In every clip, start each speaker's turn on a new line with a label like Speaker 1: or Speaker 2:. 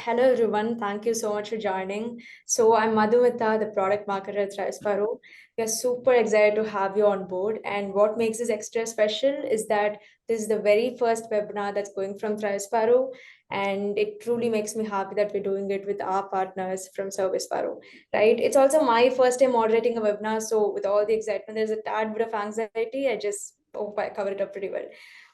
Speaker 1: Hello everyone. Thank you so much for joining. So I'm Madhumita, the product marketer at ThriveSparrow. We are super excited to have you on board. And what makes this extra special is that this is the very first webinar that's going from ThriveSparrow. And it truly makes me happy that we're doing it with our partners from ServiceSparrow, right? It's also my first time moderating a webinar. So with all the excitement, there's a tad bit of anxiety. I just hope I covered it up pretty well.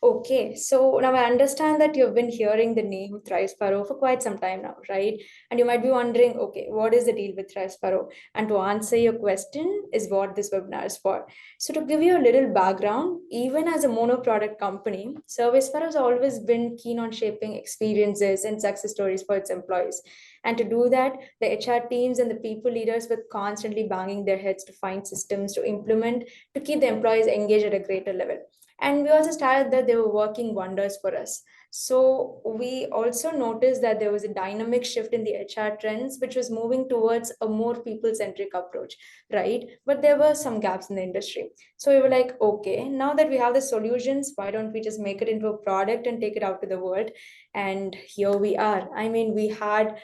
Speaker 1: Okay, so now I understand that you've been hearing the name ThriveSparrow for quite some time now, right? And you might be wondering, okay, what is the deal with ThriveSparrow? And to answer your question is what this webinar is for. So to give you a little background, even as a mono-product company, ServiceSparrow has always been keen on shaping experiences and success stories for its employees. And to do that, the HR teams and the people leaders were constantly banging their heads to find systems to implement to keep the employees engaged at a greater level. And we also started that they were working wonders for us. So we also noticed that there was a dynamic shift in the HR trends, which was moving towards a more people-centric approach, right? But there were some gaps in the industry. So we were like, okay, now that we have the solutions, why don't we just make it into a product and take it out to the world? And here we are. I mean, we had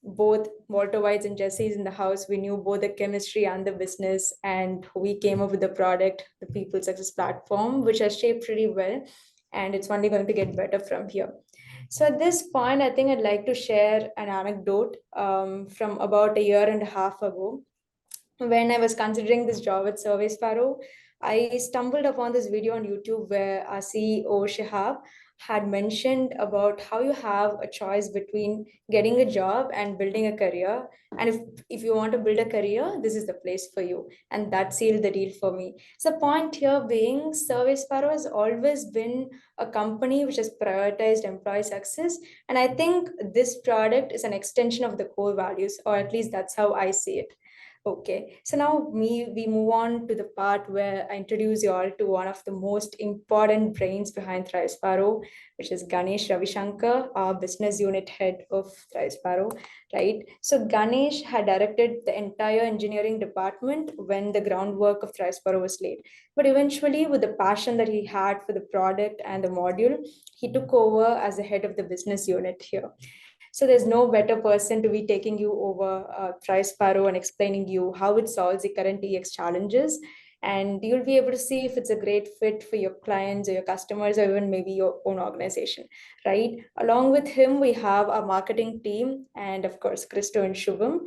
Speaker 1: both Walter Whites and Jesse's in the house. We knew both the chemistry and the business, and we came up with the product, the People Success Platform, which has shaped pretty well, and it's only going to get better from here. So at this point, I think I'd like to share an anecdote from about a year and a half ago. When I was considering this job at ServiceSparrow, I stumbled upon this video on YouTube where our CEO Shihab had mentioned about how you have a choice between getting a job and building a career. And if you want to build a career, this is the place for you. And that sealed the deal for me. So the point here being ServiceSparrow has always been a company which has prioritized employee success. And I think this product is an extension of the core values, or at least that's how I see it. Okay, so now we move on to the part where I introduce you all to one of the most important brains behind ThriveSparrow, which is Ganesh Ravishankar, our business unit head of ThriveSparrow, right? So Ganesh had directed the entire engineering department when the groundwork of ThriveSparrow was laid. But eventually, with the passion that he had for the product and the module, he took over as the head of the business unit here. So there's no better person to be taking you over ThriveSparrow and explaining you how it solves the current EX challenges. And you'll be able to see if it's a great fit for your clients or your customers or even maybe your own organization, right? Along with him, we have our marketing team and of course, Christo and Shubham.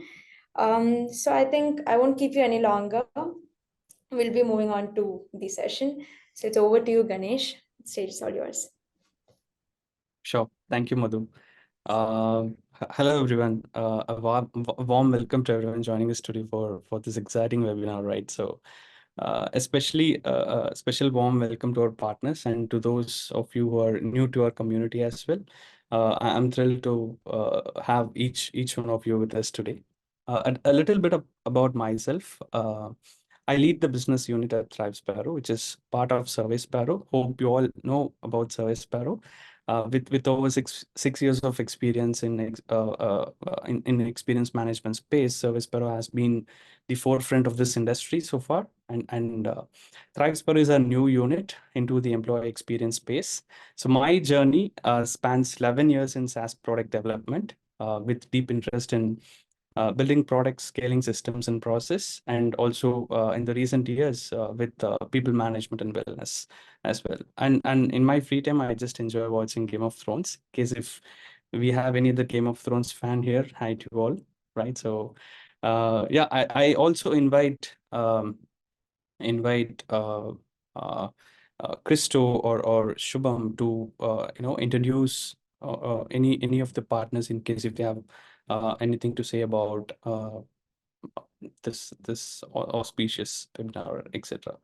Speaker 1: So I think I won't keep you any longer. We'll be moving on to the session. So it's over to you, Ganesh. The stage is all yours.
Speaker 2: Sure. Thank you, Madhu. Hello, everyone. A warm welcome to everyone joining us today for this exciting webinar, right? So, especially a special warm welcome to our partners and to those of you who are new to our community as well. I'm thrilled to have each one of you with us today. A little bit about myself. I lead the business unit at ThriveSparrow, which is part of ServiceSparrow. Hope you all know about ServiceSparrow. With over six years of experience in experience management space, ServiceSparrow has been the forefront of this industry so far. And ThriveSparrow is a new unit into the employee experience space. So my journey spans 11 years in SaaS product development, with deep interest in building products, scaling systems and process, and also in the recent years with people management and wellness as well. And in my free time, I just enjoy watching Game of Thrones. In case if we have any other Game of Thrones fan here, hi to you all, right? So yeah, I also invite Christo or Shubham to introduce any of the partners in case if they have anything to say about this auspicious webinar, etc.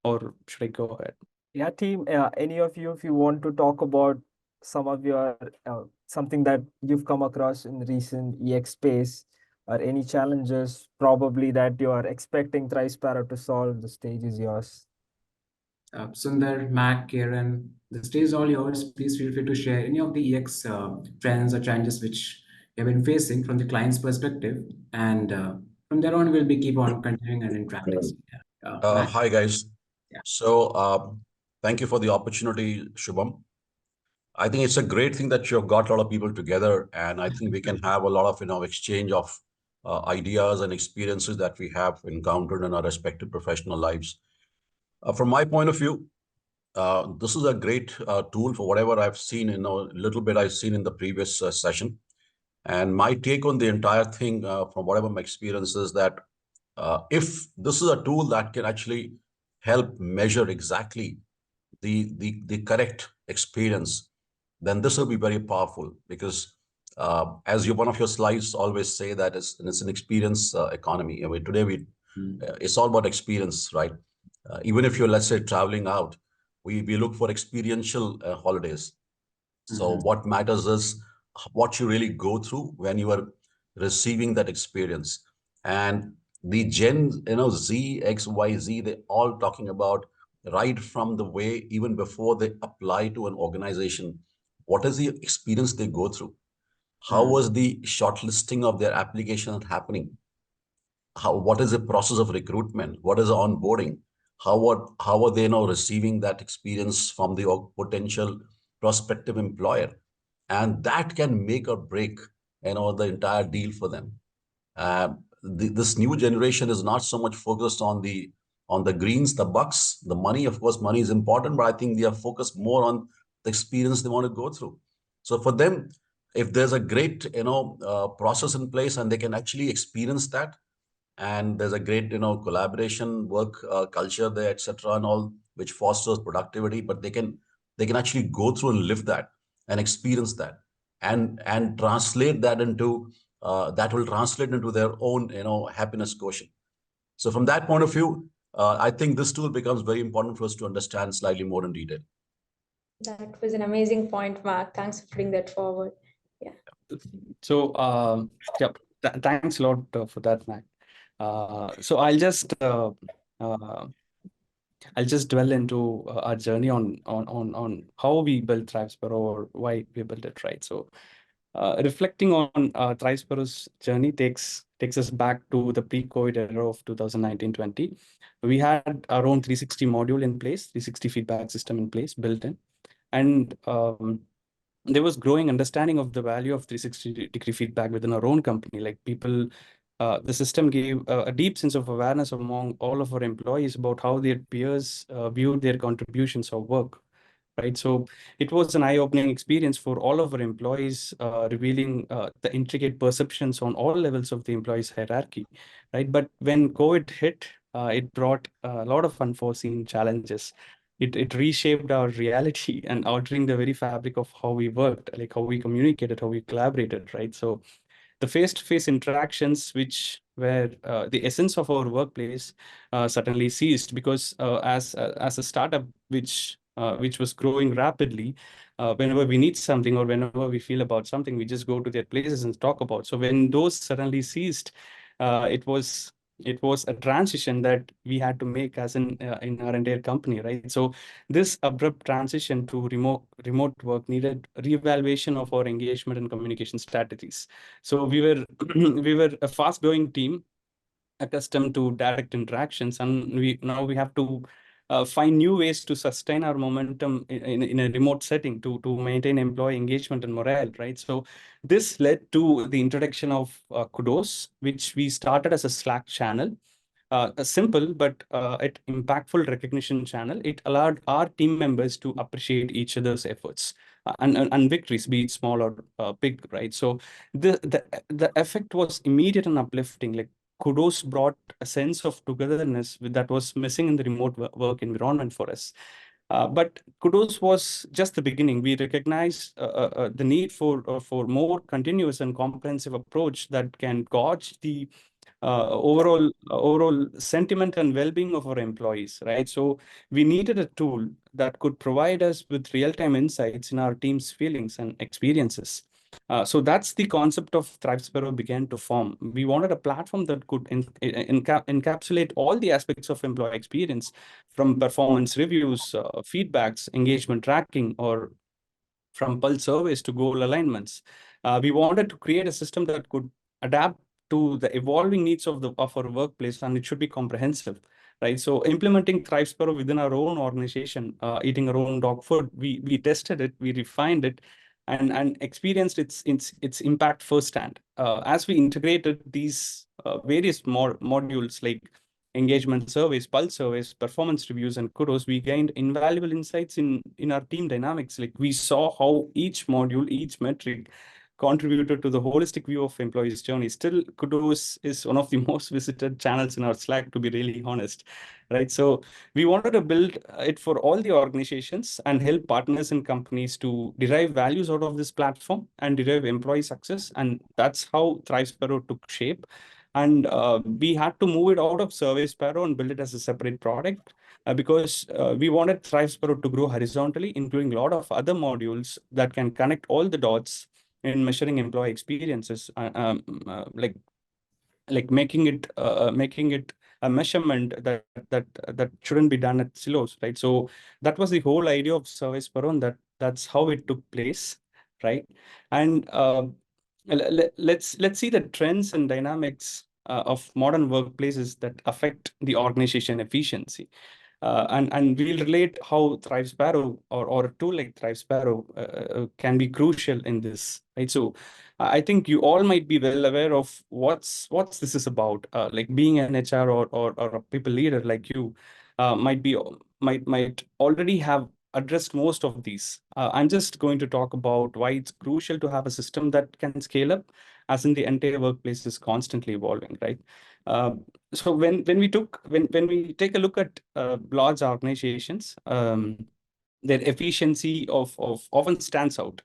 Speaker 2: Or should I go ahead?
Speaker 3: Yeah, team, any of you, if you want to talk about some of your something that you've come across in recent EX space or any challenges probably that you are expecting ThriveSparrow to solve, the stage is yours.
Speaker 4: Sundar, Mac, Karen, the stage is all yours. Please feel free to share any of the EX trends or challenges which you have been facing from the client's perspective. And from there on, we'll be keep on continuing and interacting.
Speaker 5: Hi, guys.
Speaker 4: Yeah.
Speaker 5: So thank you for the opportunity, Shubham. I think it's a great thing that you've got a lot of people together, and I think we can have a lot of exchange of ideas and experiences that we have encountered in our respective professional lives. From my point of view, this is a great tool for whatever I've seen, little bit I've seen in the previous session. And my take on the entire thing, from whatever my experience is, that if this is a tool that can actually help measure exactly the correct experience, then this will be very powerful, because as one of your slides always say, that it's an experience economy. I mean, today it's all about experience, right? Even if you're, let's say, traveling out, we look for experiential holidays. So what matters is what you really go through when you are receiving that experience. And the Gen, Z, X, Y, Z, they all talking about, right from the way, even before they apply to an organization, what is the experience they go through? How was the shortlisting of their application happening? What is the process of recruitment? What is the onboarding? How are they now receiving that experience from the potential prospective employer? And that can make or break the entire deal for them. This new generation is not so much focused on the greens, the bucks, the money. Of course, money is important, but I think they are focused more on the experience they want to go through. So for them, if there's a great process in place and they can actually experience that, and there's a great collaboration, work culture there, etc., and all, which fosters productivity, but they can actually go through and live that and experience that, and translate that into that will translate into their own happiness quotient. So from that point of view, I think this tool becomes very important for us to understand slightly more in detail.
Speaker 1: That was an amazing point, Mark. Thanks for putting that forward. Yeah.
Speaker 2: So yeah, thanks a lot for that, Mac. So I'll just dwell into our journey on how we built ThriveSparrow, or why we built it, right? So reflecting on ThriveSparrow's journey takes us back to the pre-COVID era of 2019-20. We had our own 360 module in place, 360 feedback system in place, built in, and there was growing understanding of the value of 360-degree feedback within our own company. Like people, the system gave a deep sense of awareness among all of our employees about how their peers viewed their contributions or work, right? So it was an eye-opening experience for all of our employees, revealing the intricate perceptions on all levels of the employees' hierarchy, right? But when COVID hit, it brought a lot of unforeseen challenges. It reshaped our reality and altering the very fabric of how we worked, like how we communicated, how we collaborated, right? So the face-to-face interactions, which were the essence of our workplace, suddenly ceased, because as a startup which was growing rapidly, whenever we need something or whenever we feel about something, we just go to their places and talk about. So when those suddenly ceased, it was a transition that we had to make as in our entire company, right? So this abrupt transition to remote work needed reevaluation of our engagement and communication strategies. So we were a fast-growing team, accustomed to direct interactions, and we have to find new ways to sustain our momentum in a remote setting to maintain employee engagement and morale, right? So this led to the introduction of Kudos, which we started as a Slack channel. A simple but impactful recognition channel. It allowed our team members to appreciate each other's efforts and victories, be it small or big, right? So the effect was immediate and uplifting. Like Kudos brought a sense of togetherness that was missing in the remote work environment for us. But Kudos was just the beginning. We recognized the need for more continuous and comprehensive approach that can gauge the overall sentiment and well-being of our employees, right? So we needed a tool that could provide us with real-time insights in our team's feelings and experiences. So that's the concept of ThriveSparrow began to form. We wanted a platform that could encapsulate all the aspects of employee experience, from performance reviews, feedbacks, engagement tracking, or from pulse surveys to goal alignments. We wanted to create a system that could adapt to the evolving needs of our workplace, and it should be comprehensive. right? So implementing ThriveSparrow within our own organization, eating our own dog food, we tested it, we refined it, and experienced its impact firsthand. As we integrated these various modules like engagement surveys, pulse surveys, performance reviews, and kudos, we gained invaluable insights in our team dynamics. Like we saw how each module, each metric contributed to the holistic view of employees' journey. Still, kudos is one of the most visited channels in our Slack, to be really honest, right? So we wanted to build it for all the organizations and help partners and companies to derive values out of this platform and derive employee success. And that's how ThriveSparrow took shape. And we had to move it out of SurveySparrow and build it as a separate product because we wanted ThriveSparrow to grow horizontally, including a lot of other modules that can connect all the dots in measuring employee experiences, like making it a measurement that shouldn't be done at silos, right? So that was the whole idea of SurveySparrow, and that's how it took place, right? And let's see the trends and dynamics of modern workplaces that affect the organization efficiency. And we'll relate how ThriveSparrow or a tool like ThriveSparrow can be crucial in this, right? So I think you all might be well aware of what's this is about. Like being an HR or a people leader like you might already have addressed most of these. I'm just going to talk about why it's crucial to have a system that can scale up, as in the entire workplace is constantly evolving, right? Uh, so when we take a look at large organizations, their efficiency of often stands out,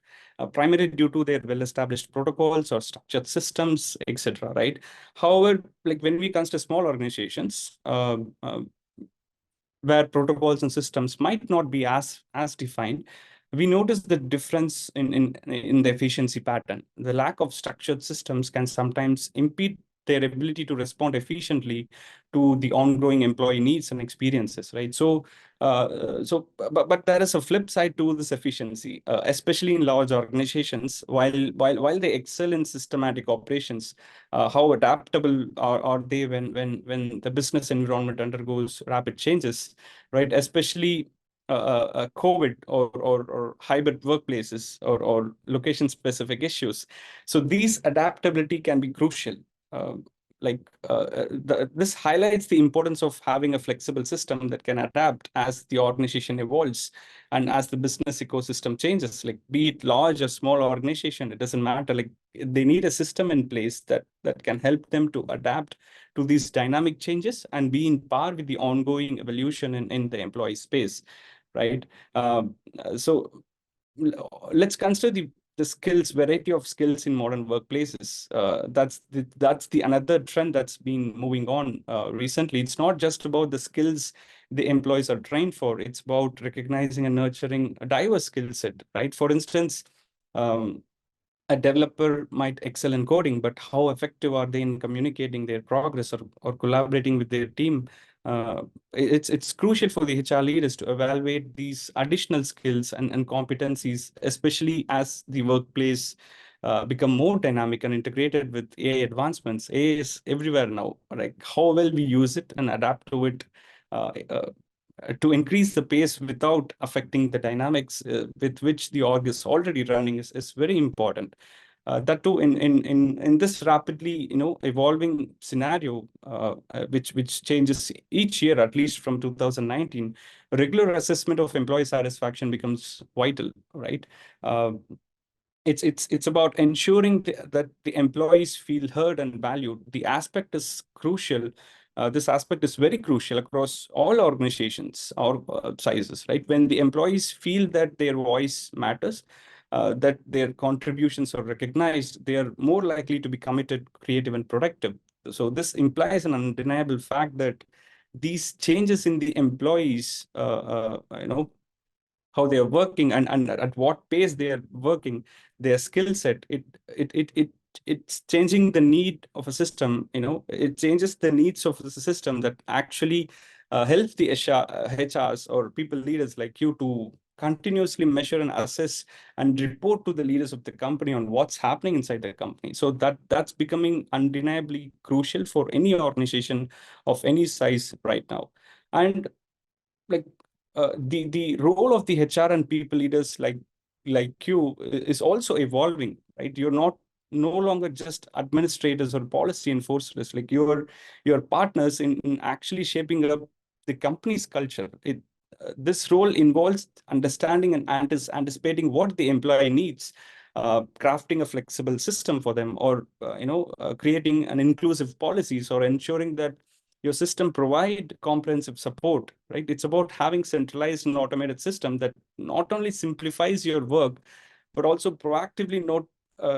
Speaker 2: primarily due to their well-established protocols or structured systems, etc. Right? However, like when we consider small organizations, where protocols and systems might not be as defined, we notice the difference in the efficiency pattern. The lack of structured systems can sometimes impede their ability to respond efficiently to the ongoing employee needs and experiences, right? But there is a flip side to this efficiency, especially in large organizations. While they excel in systematic operations, how adaptable are they when the business environment undergoes rapid changes, right? Especially COVID or hybrid workplaces or location-specific issues. So these adaptability can be crucial. This highlights the importance of having a flexible system that can adapt as the organization evolves and as the business ecosystem changes. Like be it large or small organization, it doesn't matter. Like they need a system in place that can help them to adapt to these dynamic changes and be in par with the ongoing evolution in the employee space, right? So let's consider the skills, variety of skills in modern workplaces. That's the another trend that's been moving on recently. It's not just about the skills the employees are trained for. It's about recognizing and nurturing a diverse skill set, right? For instance, a developer might excel in coding, but how effective are they in communicating their progress or collaborating with their team? It's crucial for the HR leaders to evaluate these additional skills and competencies, especially as the workplace become more dynamic and integrated with AI advancements. AI is everywhere now. Like how well we use it and adapt to it to increase the pace without affecting the dynamics with which the org is already running is very important. That too, in this rapidly evolving scenario, which changes each year, at least from 2019, regular assessment of employee satisfaction becomes vital, right? It's about ensuring that the employees feel heard and valued. The aspect is crucial. This aspect is very crucial across all organizations or sizes, right? When the employees feel that their voice matters, that their contributions are recognized, they are more likely to be committed, creative, and productive. So this implies an undeniable fact that these changes in the employees, how they are working and at what pace they are working, their skill set, it's changing the need of a system. It changes the needs of the system that actually helps the HRs or people leaders like you to continuously measure and assess and report to the leaders of the company on what's happening inside the company. So that's becoming undeniably crucial for any organization of any size right now. And like the role of the HR and people leaders like you is also evolving, right? You're not no longer just administrators or policy enforcers. Like you're partners in actually shaping up the company's culture. This role involves understanding and anticipating what the employee needs, crafting a flexible system for them, or creating an inclusive policies, or ensuring that your system provide comprehensive support, right? It's about having centralized and automated system that not only simplifies your work, but also proactively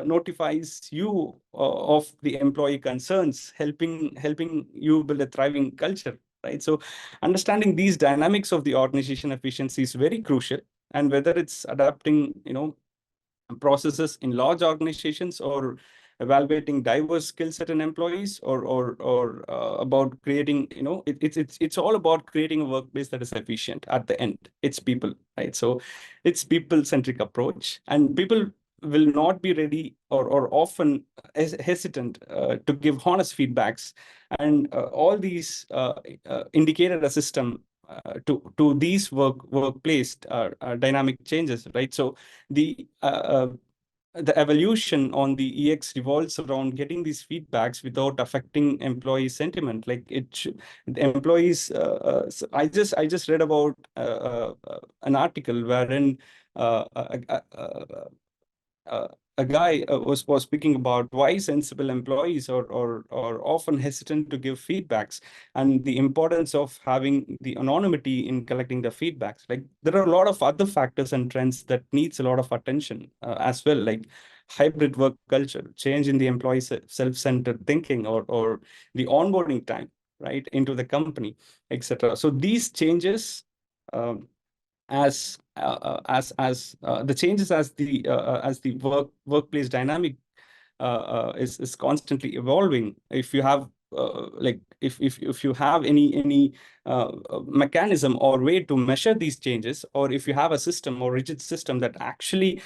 Speaker 2: notifies you of the employee concerns, helping you build a thriving culture, right? So understanding these dynamics of the organization efficiency is very crucial. And whether it's adapting, processes in large organizations, or evaluating diverse skill set in employees, or about creating, it's all about creating a workplace that is efficient. At the end, it's people, right? So it's people centric approach, and people will not be ready, or often hesitant to give honest feedbacks. And all these indicated a system to these workplace dynamic changes, right? So the the evolution on the EX revolves around getting these feedbacks without affecting employee sentiment. Like the employees. I just read about an article wherein a guy was speaking about why sensible employees are often hesitant to give feedbacks, and the importance of having the anonymity in collecting the feedbacks. Like there are a lot of other factors and trends that needs a lot of attention as well, like hybrid work culture, change in the employee self-centered thinking, or the onboarding time, right, into the company, etc. So these changes, um, as the changes as the workplace dynamic is constantly evolving. If you have like if you have any mechanism or way to measure these changes, or if you have a system or rigid system that actually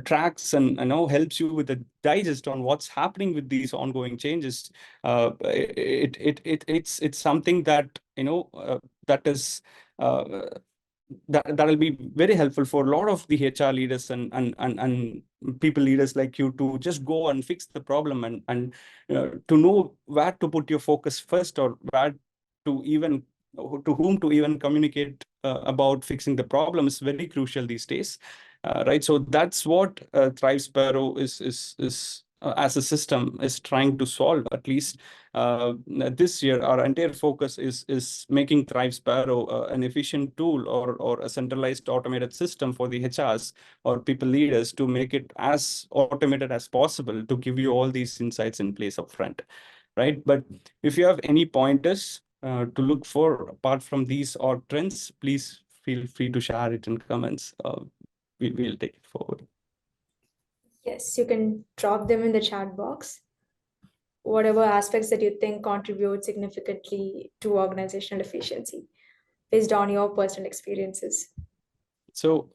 Speaker 2: tracks and helps you with a digest on what's happening with these ongoing changes, it's something that that is that will be very helpful for a lot of the HR leaders and people leaders like you to just go and fix the problem, and to know where to put your focus first, or where to even to whom to even communicate about fixing the problem is very crucial these days, right? So that's what ThriveSparrow is as a system is trying to solve. At least this year, our entire focus is making ThriveSparrow an efficient tool, or a centralized automated system for the HRs or people leaders to make it as automated as possible to give you all these insights in place up front, right? But if you have any pointers to look for apart from these or trends, please feel free to share it in comments. We'll take it forward.
Speaker 1: Yes, you can drop them in the chat box. Whatever aspects that you think contribute significantly to organizational efficiency based on your personal experiences.
Speaker 2: So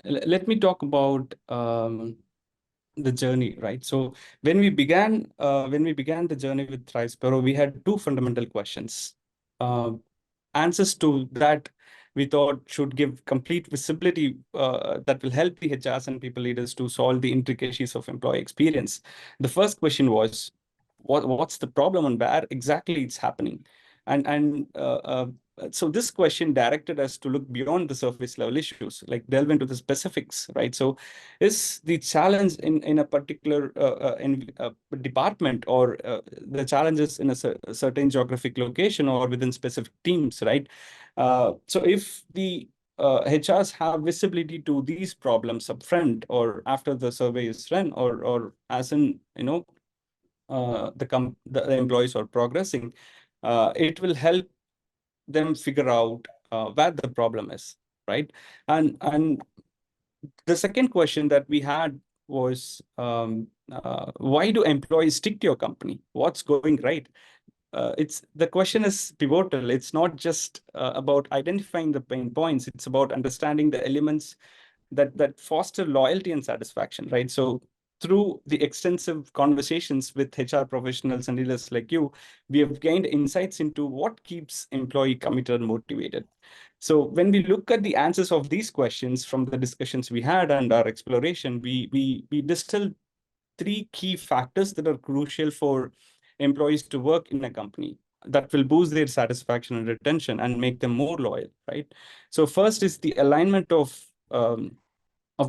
Speaker 2: let me talk about the journey, right? So when we began the journey with ThriveSparrow, we had two fundamental questions. Answers to that we thought should give complete visibility that will help the HRs and people leaders to solve the intricacies of employee experience. The first question was, what's the problem and where exactly it's happening? And so this question directed us to look beyond the surface level issues, like delve into the specifics, right? So is the challenge in a particular department, or the challenges in a certain geographic location or within specific teams, right? So if the HRs have visibility to these problems upfront, or after the survey is run, or as in the employees are progressing, it will help them figure out where the problem is, right? And the second question that we had was, why do employees stick to your company? What's going right? It's the question is pivotal. It's not just about identifying the pain points. It's about understanding the elements that foster loyalty and satisfaction, right? So through the extensive conversations with HR professionals and leaders like you, we have gained insights into what keeps employee committed and motivated. So when we look at the answers of these questions from the discussions we had and our exploration, we distilled three key factors that are crucial for employees to work in a company that will boost their satisfaction and retention and make them more loyal, right? So first is the alignment of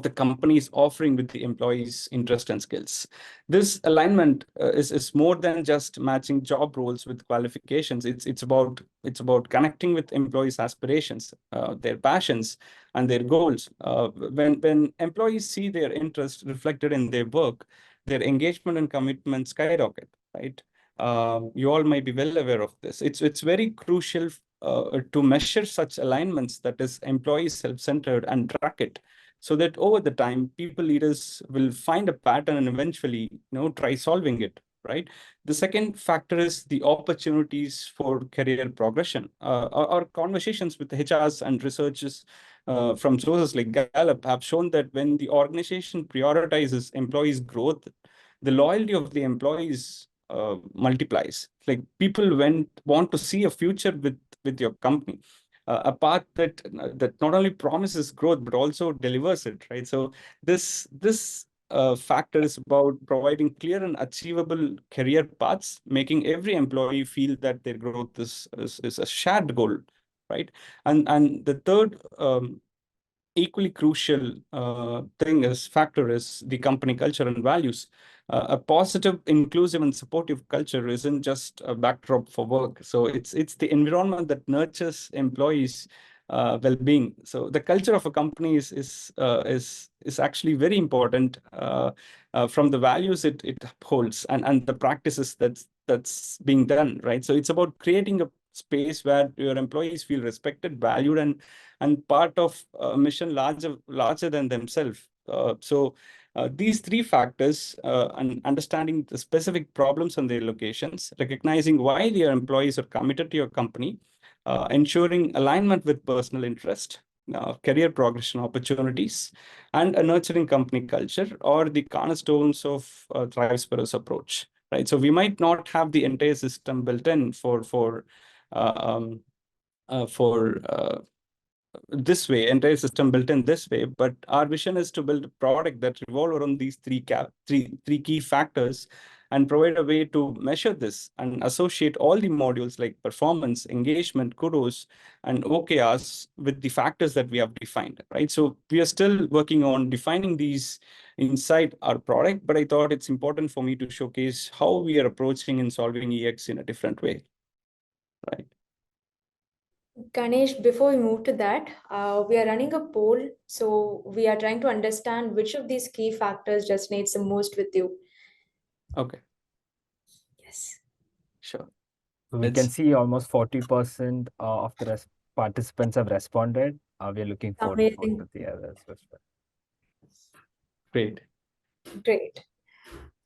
Speaker 2: the company's offering with the employees' interest and skills. This alignment is more than just matching job roles with qualifications. It's about connecting with employees' aspirations, their passions, and their goals. When employees see their interest reflected in their work, their engagement and commitment skyrocket. Right. You all might be well aware of this. It's very crucial to measure such alignments, that is, employee self-centered, and track it, so that over the time, people leaders will find a pattern and eventually, try solving it, right? The second factor is the opportunities for career progression. Our conversations with HRs and researchers from sources like Gallup have shown that when the organization prioritizes employees' growth, the loyalty of the employees multiplies. Like, people want to see a future with your company, a path that not only promises growth but also delivers it, right? So this factor is about providing clear and achievable career paths, making every employee feel that their growth is a shared goal, right? And the third equally crucial factor is the company culture and values. A positive, inclusive, and supportive culture isn't just a backdrop for work. So it's the environment that nurtures employees' well-being. So the culture of a company is actually very important, from the values it upholds and the practices that's being done, right? So it's about creating a space where your employees feel respected, valued, and part of a mission larger than themselves. These three factors, and understanding the specific problems and their locations, recognizing why your employees are committed to your company, ensuring alignment with personal interest, career progression opportunities, and a nurturing company culture, are the cornerstones of ThriveSparrow's approach. Right. So we might not have the entire system built in for this way, entire system built in this way, but our vision is to build a product that revolve around these three key factors, and provide a way to measure this and associate all the modules like performance, engagement, kudos, and OKRs with the factors that we have defined, right? So we are still working on defining these inside our product, but I thought it's important for me to showcase how we are approaching and solving EX in a different way, right?
Speaker 1: Ganesh, before we move to that, we are running a poll. So we are trying to understand which of these key factors resonates the most with you.
Speaker 2: Okay,
Speaker 1: Yes.
Speaker 2: sure.
Speaker 3: We can see almost 40% of the participants have responded. We are looking forward to
Speaker 1: Amazing.
Speaker 3: the others as well.
Speaker 2: Great.
Speaker 1: Great.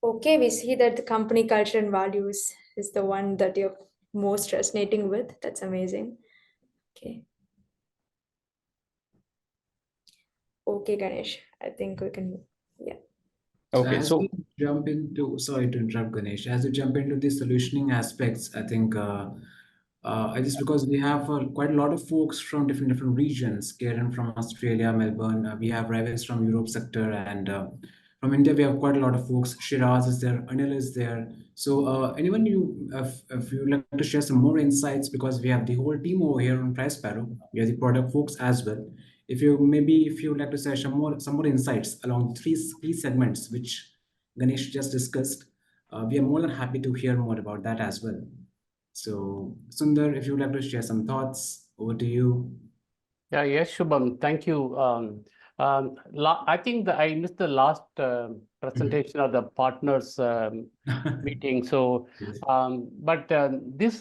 Speaker 1: Okay, we see that the company culture and values is the one that you're most resonating with. That's amazing. Okay. Okay, Ganesh. I think we can, yeah.
Speaker 4: So
Speaker 2: Okay,
Speaker 4: as we jump into, sorry to interrupt, Ganesh, as we jump into the solutioning aspects, I think just because we have quite a lot of folks from different regions, Karen from Australia, Melbourne, we have Ravis from Europe sector, and from India we have quite a lot of folks. Shiraz is there, Anil is there. So anyone if you would like to share some more insights, because we have the whole team over here on ThriveSparrow, we have the product folks as well. If you would like to share some more insights along three segments which Ganesh just discussed, we are more than happy to hear more about that as well. So Sundar, if you would like to share some thoughts, over to you.
Speaker 6: Yeah, yes, Shubham, thank you. I think that I missed the last presentation of the partners meeting. So,
Speaker 4: Yes.
Speaker 6: but this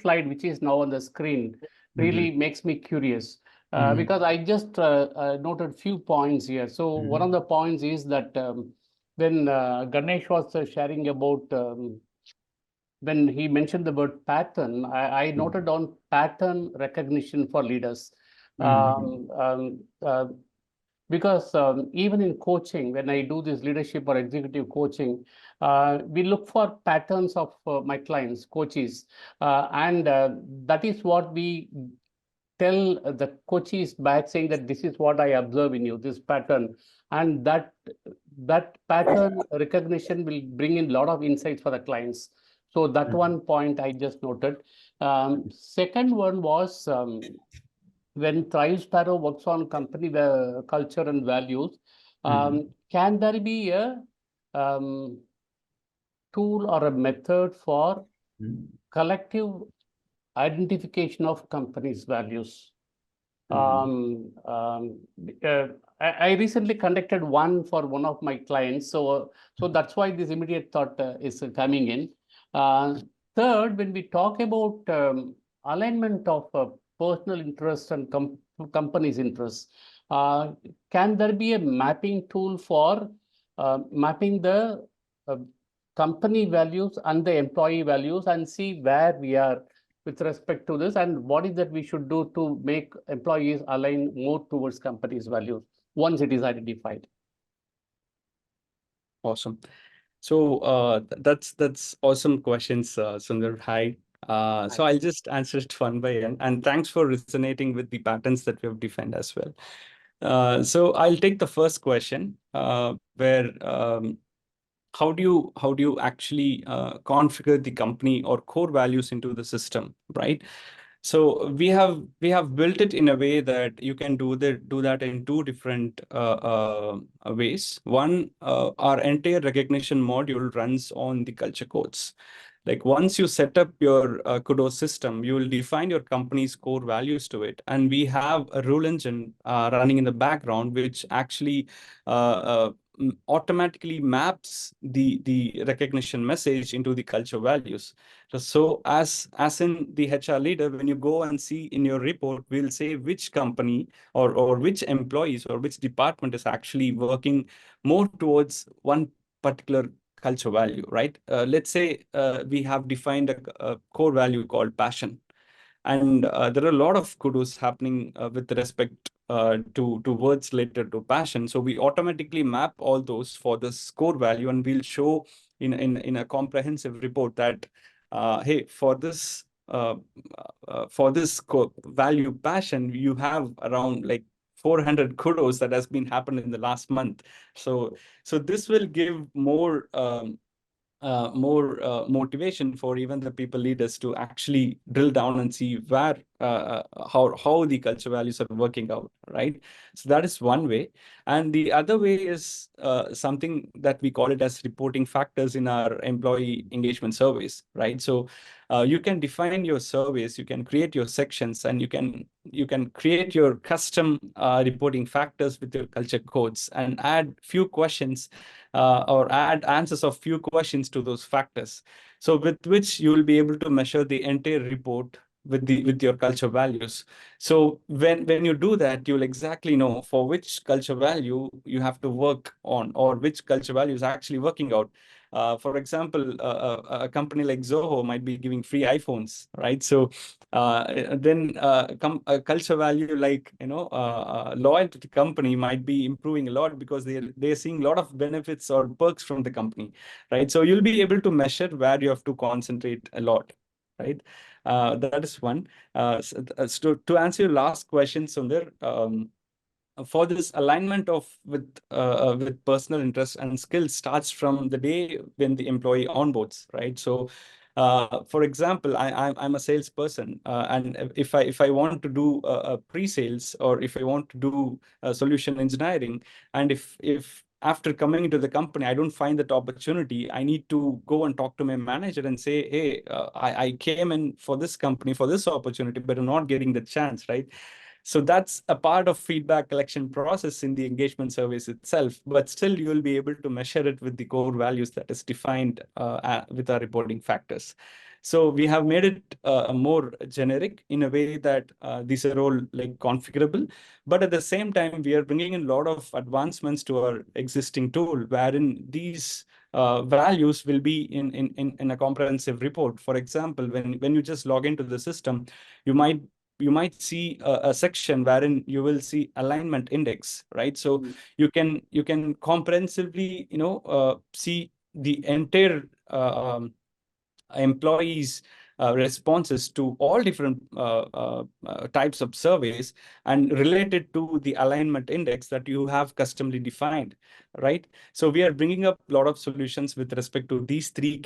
Speaker 6: slide, which is now on the screen, really makes me curious, because I just noted few points here. So one of the points is that when Ganesh was sharing about when he mentioned the word pattern, I noted down pattern recognition for leaders. because even in coaching, when I do this leadership or executive coaching, we look for patterns of my clients, coaches, and that is what we tell the coaches back, saying that this is what I observe in you, this pattern, and that pattern recognition will bring in a lot of insights for the clients. So that one point I just noted. Second one was when ThriveSparrow works on company culture and values, can there be a um, tool or a method for collective identification of companies' values? Um, um, uh, I recently conducted one for one of my clients, so that's why this immediate thought is coming in. Third, when we talk about alignment of personal interest and company's interests, can there be a mapping tool for mapping the uh, company values and the employee values and see where we are with respect to this, and what is that we should do to make employees align more towards company's values once it is identified?
Speaker 2: Awesome. So that's awesome questions, Sundar. Hi. So I'll just answer it one by one, and thanks for resonating with the patterns that we have defined as well. So I'll take the first question, where how do you actually configure the company or core values into the system, right? So we have built it in a way that you can do that in two different ways. One, our entire recognition module runs on the culture codes. Like once you set up your kudos system, you will define your company's core values to it, and we have a rule engine running in the background, which actually automatically maps the recognition message into the culture values. So as in the HR leader, when you go and see in your report, we'll say which company or which employees or which department is actually working more towards one particular culture value, right? Let's say we have defined a core value called passion. And there are a lot of kudos happening with respect to words related to passion. So we automatically map all those for this core value, and we'll show in a comprehensive report that hey, for this core value passion, you have around like 400 kudos that has been happened in the last month. So this will give more motivation for even the people leaders to actually drill down and see where how the culture values are working out, right? So that is one way. And the other way is something that we call it as reporting factors in our employee engagement surveys, right? So you can define your surveys, you can create your sections, and you can create your custom reporting factors with your culture codes and add few questions or add answers of few questions to those factors. So with which you will be able to measure the entire report with your culture values. So when you do that, you'll exactly know for which culture value you have to work on, or which culture value is actually working out. For example, a company like Zoho might be giving free iPhones, right? So then a culture value like loyal to the company might be improving a lot because they're seeing a lot of benefits or perks from the company, right? So you'll be able to measure where you have to concentrate a lot, right? That is one. So to answer your last question, Sundar, for this alignment of with personal interest and skills starts from the day when the employee onboards, right? So for example, I'm a salesperson, and if I want to do a pre-sales, or if I want to do solution engineering, and if after coming into the company, I don't find that opportunity, I need to go and talk to my manager and say, hey, I came in for this company for this opportunity, but I'm not getting the chance, right? So that's a part of feedback collection process in the engagement service itself, but still you will be able to measure it with the core values that is defined with our reporting factors. So we have made it more generic in a way that these are all like configurable, but at the same time, we are bringing in a lot of advancements to our existing tool, wherein these values will be in a comprehensive report. For example, when you just log into the system, you might you might see a section wherein you will see alignment index, right? So you can comprehensively, see the entire employees' responses to all different types of surveys and related to the alignment index that you have customly defined, right? So we are bringing up a lot of solutions with respect to these three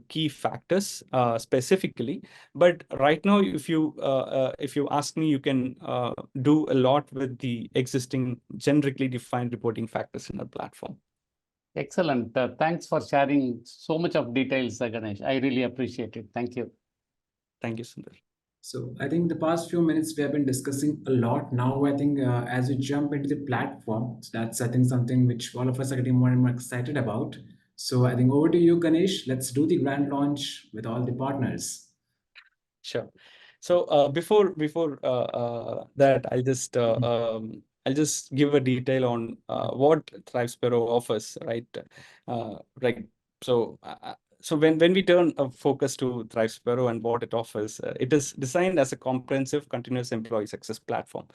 Speaker 2: key factors specifically. But right now, if you ask me, you can do a lot with the existing generically defined reporting factors in our platform.
Speaker 6: Excellent. Thanks for sharing so much of details, Ganesh. I really appreciate it. Thank you.
Speaker 2: Thank you, Sundar.
Speaker 4: So I think the past few minutes we have been discussing a lot. Now I think as we jump into the platform, so that's I think something which all of us are getting more and more excited about. So I think over to you, Ganesh. Let's do the grand launch with all the partners.
Speaker 2: Sure. So before that, I'll just give a detail on what ThriveSparrow offers, right? Right. So when we turn a focus to ThriveSparrow and what it offers, it is designed as a comprehensive continuous employee success platform,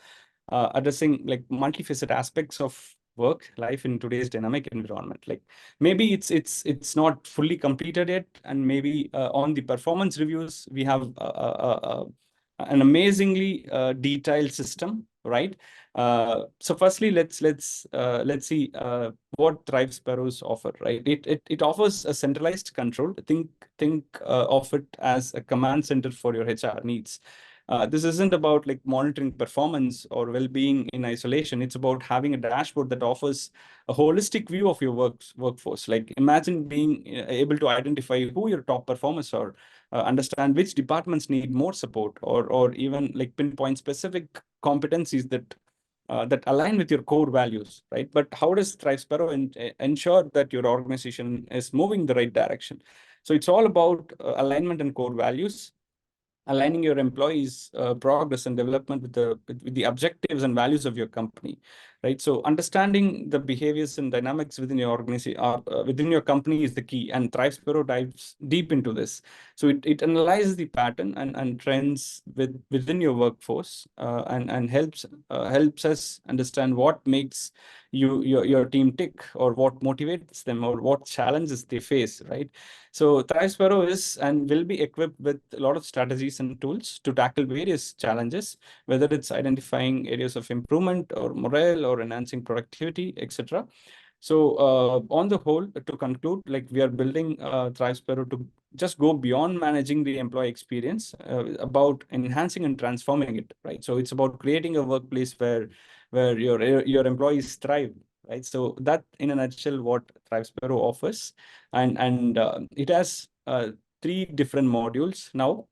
Speaker 2: addressing like multifaceted aspects of work life in today's dynamic environment. Like maybe it's not fully completed yet, and maybe on the performance reviews we have an amazingly detailed system, right? So firstly, let's see what ThriveSparrows offer, right? It offers a centralized control. Think of it as a command center for your HR needs. This isn't about like monitoring performance or well-being in isolation. It's about having a dashboard that offers a holistic view of your workforce. Like imagine being able to identify who your top performers are, understand which departments need more support, or even like pinpoint specific competencies that align with your core values, right? But how does ThriveSparrow ensure that your organization is moving the right direction? So it's all about alignment and core values, aligning your employees' progress and development with the objectives and values of your company, right? So understanding the behaviors and dynamics within your organization, within your company is the key, and ThriveSparrow dives deep into this. So it analyzes the pattern and trends within your workforce, and helps us understand what makes your team tick, or what motivates them, or what challenges they face, right? So ThriveSparrow is and will be equipped with a lot of strategies and tools to tackle various challenges, whether it's identifying areas of improvement or morale or enhancing productivity, etc. So on the whole, to conclude, like we are building ThriveSparrow to just go beyond managing the employee experience, about enhancing and transforming it, right? So it's about creating a workplace where your employees thrive, right? So that, in a nutshell, what ThriveSparrow offers, and it has three different modules now.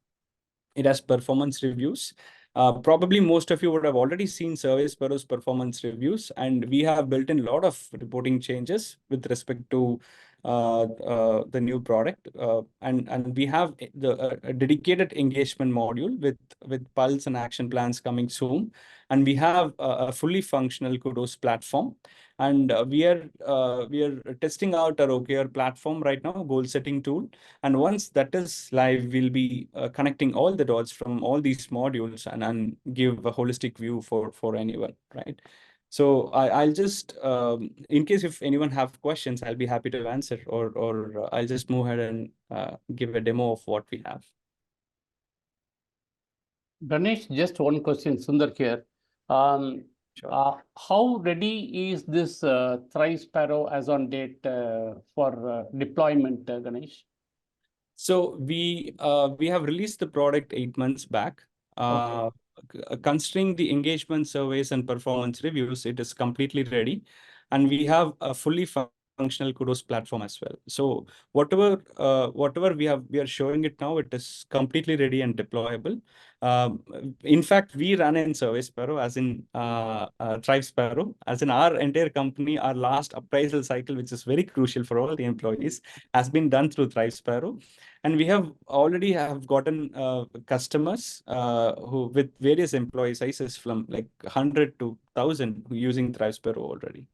Speaker 2: It has performance reviews. Probably most of you would have already seen ThriveSparrow's performance reviews, and we have built in a lot of reporting changes with respect to the new product. And we have a dedicated engagement module with pulse and action plans coming soon. And we have a fully functional Kudos platform. And we are testing out our OKR platform right now, goal setting tool. And once that is live, we'll be connecting all the dots from all these modules and give a holistic view for anyone, right? So I'll just, in case if anyone have questions, I'll be happy to answer, or I'll just move ahead and give a demo of what we have.
Speaker 6: Ganesh, just one question, Sundar here.
Speaker 2: Sure.
Speaker 6: How ready is this ThriveSparrow as on date for deployment, Ganesh?
Speaker 2: So we have released the product 8 months back. Considering the engagement surveys and performance reviews, it is completely ready, and we have a fully functional Kudos platform as well. So whatever we are showing it now, it is completely ready and deployable. In fact, we run in ThriveSparrow, as in ThriveSparrow, as in our entire company. Our last appraisal cycle, which is very crucial for all the employees, has been done through ThriveSparrow. And we have already gotten customers who with various employee sizes from like 100 to 1,000 who using ThriveSparrow already.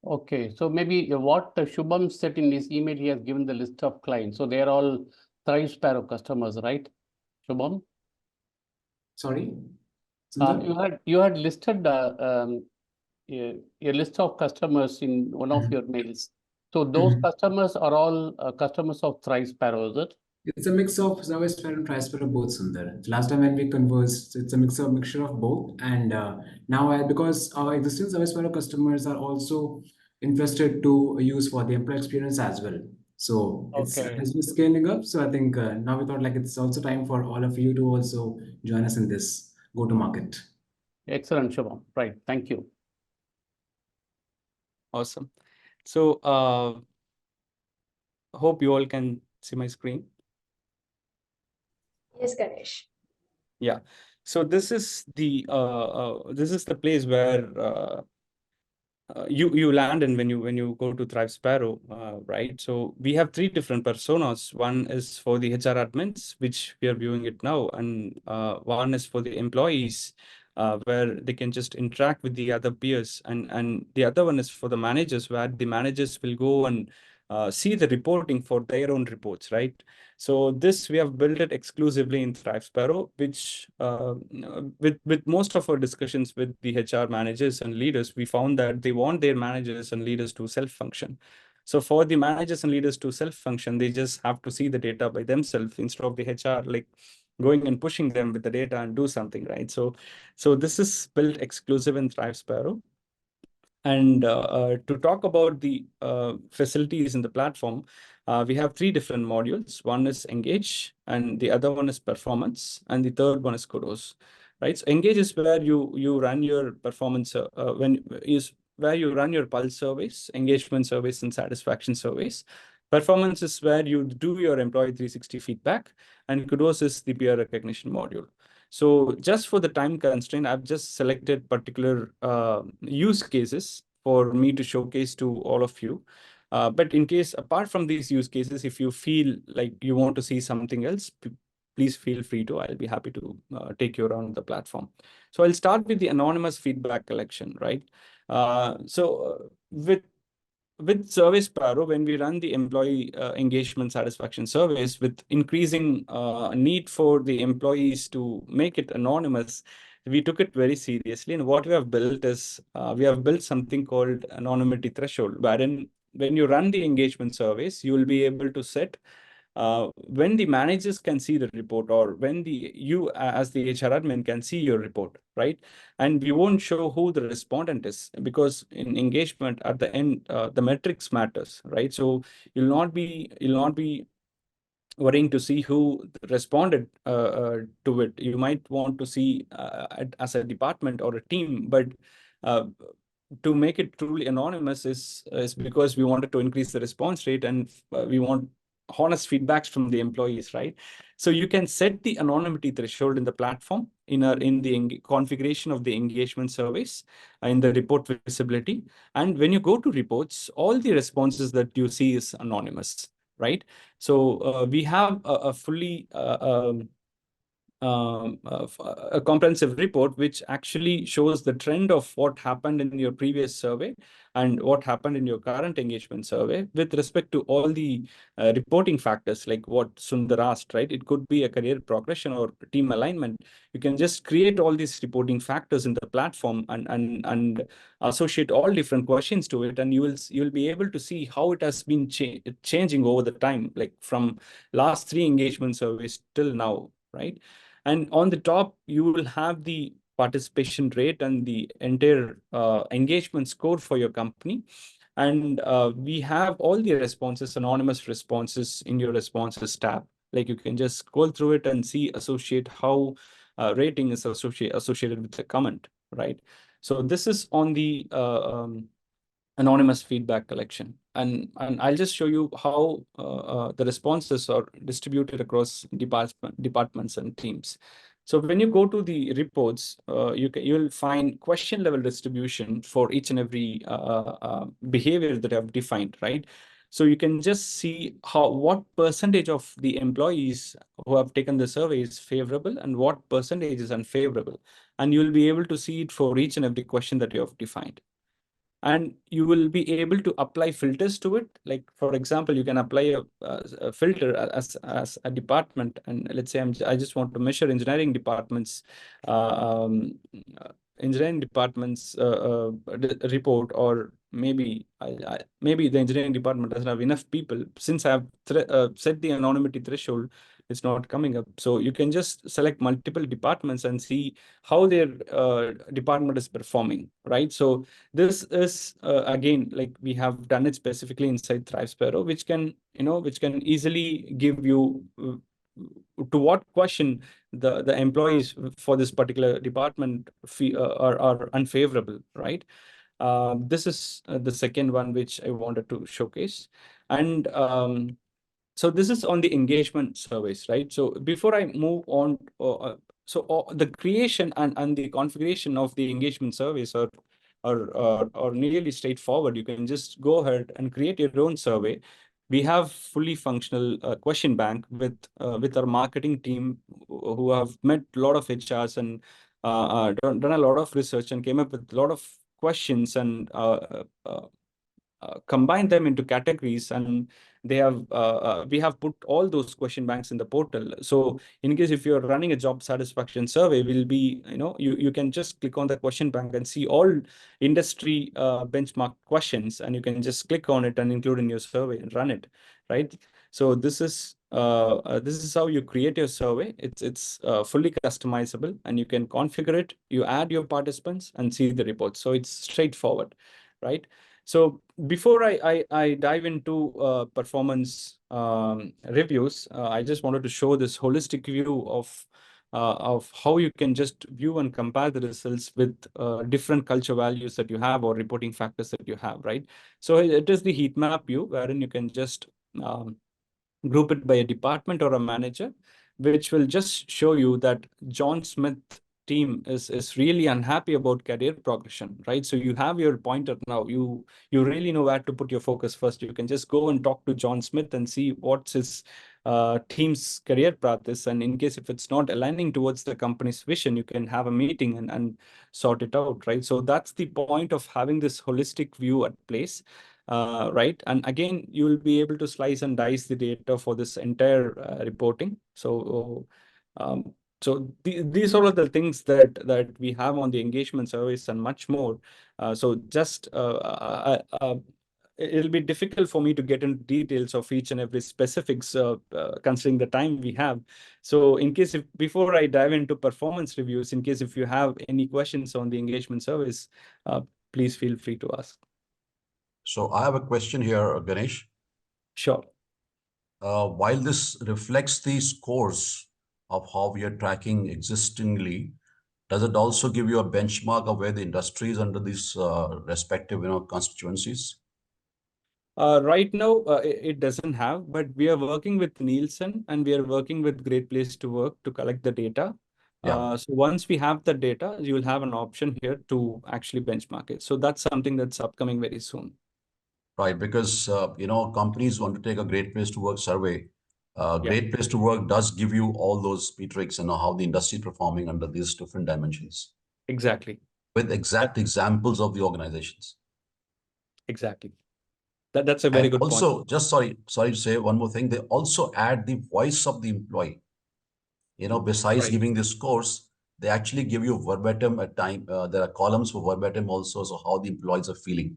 Speaker 6: Okay, so maybe what Shubham said in his email, he has given the list of clients. So they are all ThriveSparrow customers, right, Shubham?
Speaker 4: Sorry, Sundar?
Speaker 6: You had listed a list of customers in one of your mails. So those customers are all customers of ThriveSparrow, is it?
Speaker 4: It's a mix of ThriveSparrow and TriSparrow both, Sundar. The last time when we conversed, it's a mixture of both. And now, because our existing ThriveSparrow customers are also interested to use for the employee experience as well. So it's
Speaker 6: Okay.
Speaker 4: has been scaling up. So I think now we thought like it's also time for all of you to also join us in this go to market.
Speaker 6: Excellent, Shubham. Right. Thank you.
Speaker 2: Awesome. So hope you all can see my screen.
Speaker 1: Yes, Ganesh.
Speaker 2: Yeah. So this is the place where you land in when you go to ThriveSparrow, right? So we have three different personas. One is for the HR admins, which we are viewing it now, and one is for the employees, where they can just interact with the other peers, and the other one is for the managers, where the managers will go and see the reporting for their own reports, right? So this we have built it exclusively in ThriveSparrow, which with most of our discussions with the HR managers and leaders, we found that they want their managers and leaders to self-function. So for the managers and leaders to self-function, they just have to see the data by themselves instead of the HR like going and pushing them with the data and do something, right? So this is built exclusive in ThriveSparrow. And to talk about the facilities in the platform, we have three different modules. One is Engage, and the other one is Performance, and the third one is Kudos. Right. So Engage is where you run your performance where you run your pulse surveys, engagement surveys, and satisfaction surveys. Performance is where you do your employee 360 feedback, and Kudos is the peer recognition module. So just for the time constraint, I've just selected particular use cases for me to showcase to all of you. But in case, apart from these use cases, if you feel like you want to see something else, please feel free to. I'll be happy to take you around the platform. So I'll start with the anonymous feedback collection, right? With ThriveSparrow, when we run the employee engagement satisfaction surveys, with increasing need for the employees to make it anonymous, we took it very seriously. And what we have built is we have built something called anonymity threshold, wherein when you run the engagement surveys, you will be able to set when the managers can see the report, or when you as the HR admin can see your report, right? And we won't show who the respondent is, because in engagement at the end, the metrics matters, right? So you'll not be worrying to see who responded to it. You might want to see as a department or a team, but to make it truly anonymous is because we wanted to increase the response rate, and we want honest feedbacks from the employees, right? So you can set the anonymity threshold in the platform in the configuration of the engagement surveys, in the report visibility. And when you go to reports, all the responses that you see is anonymous, right? So we have a fully a comprehensive report which actually shows the trend of what happened in your previous survey and what happened in your current engagement survey with respect to all the reporting factors, like what Sundar asked, right? It could be a career progression or team alignment. You can just create all these reporting factors in the platform and associate all different questions to it, and you'll be able to see how it has been changing over the time, like from last 3 engagement surveys till now, right? And on the top, you will have the participation rate and the entire engagement score for your company. And we have all the responses, anonymous responses, in your responses tab. Like you can just scroll through it and see, associate how rating is associated with the comment, right? So this is on the anonymous feedback collection. And I'll just show you how the responses are distributed across departments and teams. So when you go to the reports, you'll find question level distribution for each and every behavior that I've defined, right? So you can just see what percentage of the employees who have taken the survey is favorable and what percentage is unfavorable. And you'll be able to see it for each and every question that you have defined. and you will be able to apply filters to it. Like, for example, you can apply a filter as a department, and let's say I just want to measure engineering departments, uh, um, uh, report, or maybe maybe the engineering department doesn't have enough people. Since I have set the anonymity threshold, it's not coming up. So you can just select multiple departments and see how their department is performing, right? So this is again, like, we have done it specifically inside ThriveSparrow, which can, which can easily give you to what question the employees for this particular department are unfavorable, right? This is the second one which I wanted to showcase. And so this is on the engagement surveys, right? So before I move on, the creation and the configuration of the engagement surveys are nearly straightforward. You can just go ahead and create your own survey. We have fully functional question bank with our marketing team, who have met a lot of HRs and done a lot of research and came up with a lot of questions, and combine them into categories, and we have put all those question banks in the portal. So in case if you're running a job satisfaction survey, will be, you can just click on the question bank and see all industry benchmark questions, and you can just click on it and include in your survey and run it, right? So this is how you create your survey. It's fully customizable, and you can configure it. You add your participants and see the reports. So it's straightforward, right? So before I dive into performance reviews, I just wanted to show this holistic view of how you can just view and compare the results with different culture values that you have or reporting factors that you have, right? So it is the heat map view, wherein you can just group it by a department or a manager, which will just show you that John Smith team is really unhappy about career progression, right? So you have your pointer now. You really know where to put your focus first. You can just go and talk to John Smith and see what's his team's career path is. And in case if it's not aligning towards the company's vision, you can have a meeting and sort it out, right? So that's the point of having this holistic view at place. Right. And again, you will be able to slice and dice the data for this entire reporting. So, these are all the things that we have on the engagement surveys and much more. So just it'll be difficult for me to get into details of each and every specifics, considering the time we have. So in case if before I dive into performance reviews, in case if you have any questions on the engagement surveys, please feel free to ask.
Speaker 5: So I have a question here, Ganesh.
Speaker 2: Sure.
Speaker 5: While this reflects the scores of how we are tracking existingly, does it also give you a benchmark of where the industry is under these respective, constituencies?
Speaker 2: Right now, it doesn't have, but we are working with Nielsen and we are working with Great Place to Work to collect the data.
Speaker 5: Yeah.
Speaker 2: So once we have the data, you will have an option here to actually benchmark it. So that's something that's upcoming very soon.
Speaker 5: Right, because companies want to take a Great Place to Work survey.
Speaker 2: Yeah.
Speaker 5: Great Place to Work does give you all those metrics and how the industry is performing under these different dimensions.
Speaker 2: Exactly.
Speaker 5: With exact examples of the organizations.
Speaker 2: Exactly. That's a very
Speaker 5: And
Speaker 2: good
Speaker 5: also,
Speaker 2: point.
Speaker 5: just sorry to say one more thing. They also add the voice of the employee. Besides
Speaker 2: Right.
Speaker 5: giving the scores, they actually give you verbatim at time. There are columns for verbatim also, so how the employees are feeling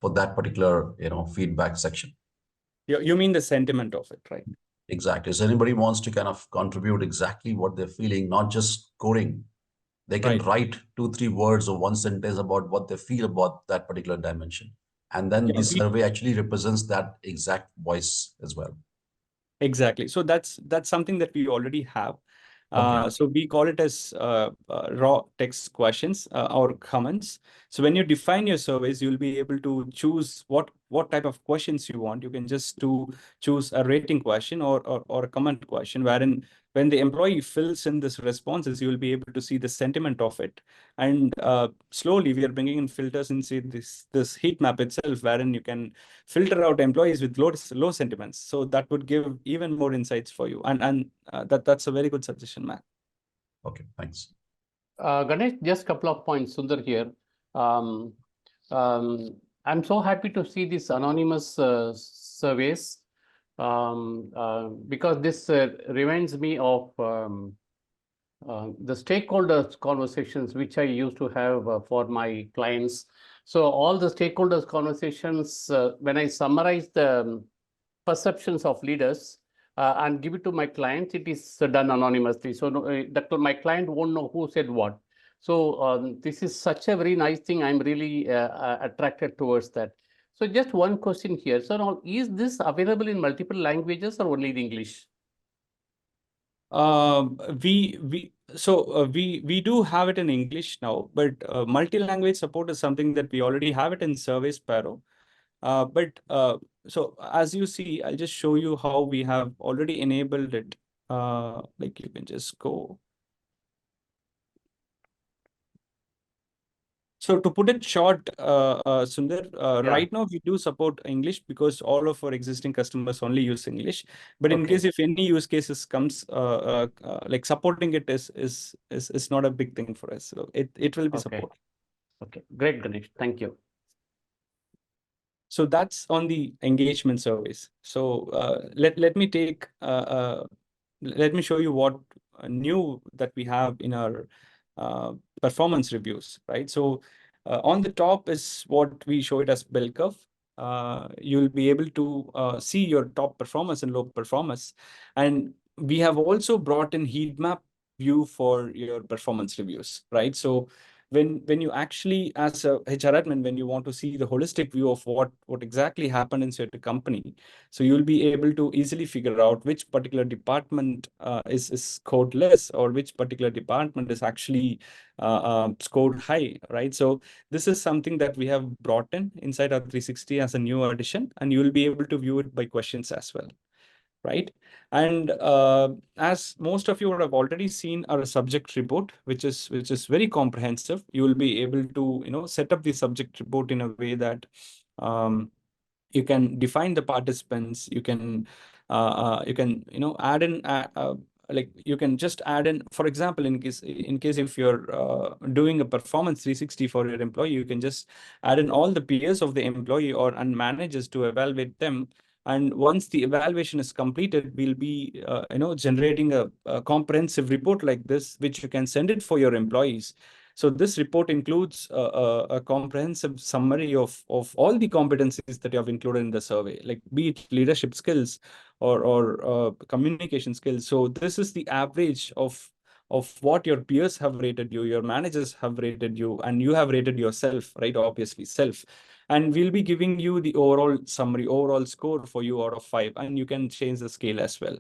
Speaker 5: for that particular, feedback section.
Speaker 2: You mean the sentiment of it, right?
Speaker 5: Exactly. So anybody wants to kind of contribute exactly what they're feeling, not just scoring, they can
Speaker 2: Right.
Speaker 5: write 2-3 words or one sentence about what they feel about that particular dimension. And then
Speaker 2: Yeah,
Speaker 5: the survey actually represents that exact voice as well.
Speaker 2: exactly. So that's something that we already have.
Speaker 5: Okay.
Speaker 2: So we call it as raw text questions or comments. So when you define your surveys, you'll be able to choose what type of questions you want. You can just choose a rating question or a comment question, wherein when the employee fills in this responses, you will be able to see the sentiment of it. And slowly we are bringing in filters and see this heat map itself, wherein you can filter out employees with low sentiments. So that would give even more insights for you. And that's a very good suggestion, Matt.
Speaker 5: Okay, thanks.
Speaker 6: Ganesh, just a couple of points, Sundar here. I'm so happy to see these anonymous surveys because this reminds me of the stakeholders conversations which I used to have for my clients. So all the stakeholders conversations, when I summarize the perceptions of leaders and give it to my clients, it is done anonymously. So my client won't know who said what. So this is such a very nice thing. I'm really attracted towards that. So just one question here. So now, is this available in multiple languages or only in English?
Speaker 2: We do have it in English now, but multi-language support is something that we already have it in ThriveSparrow. So as you see, I'll just show you how we have already enabled it. Like you can just go. So to put it short, Sundar,
Speaker 6: Yeah.
Speaker 2: right now we do support English because all of our existing customers only use English. But in
Speaker 6: Okay.
Speaker 2: case if any use cases comes, like supporting it is not a big thing for us. So it will be
Speaker 6: Okay.
Speaker 2: supported.
Speaker 6: Okay, great, Ganesh. Thank you.
Speaker 2: So that's on the engagement surveys. So let me take let me show you what new that we have in our performance reviews, right? So on the top is what we show it as bell curve. You'll be able to see your top performers and low performers. And we have also brought in heat map view for your performance reviews, right? So when you actually, as a HR admin, when you want to see the holistic view of what exactly happened inside the company, so you'll be able to easily figure out which particular department is scored less or which particular department is actually scored high, right? So this is something that we have brought in inside our 360 as a new addition, and you will be able to view it by questions as well, right? And as most of you would have already seen our subject report, which is very comprehensive, you will be able to set up the subject report in a way that you can define the participants. You can add in like you can just add in, for example, in case if you're doing a performance 360 for your employee, you can just add in all the peers of the employee and managers to evaluate them. And once the evaluation is completed, we'll be generating a comprehensive report like this, which you can send it for your employees. So this report includes a comprehensive summary of all the competencies that you have included in the survey, like be it leadership skills or communication skills. So this is the average of what your peers have rated you, your managers have rated you, and you have rated yourself, right? Obviously, self. And we'll be giving you the overall summary, overall score for you out of 5, and you can change the scale as well.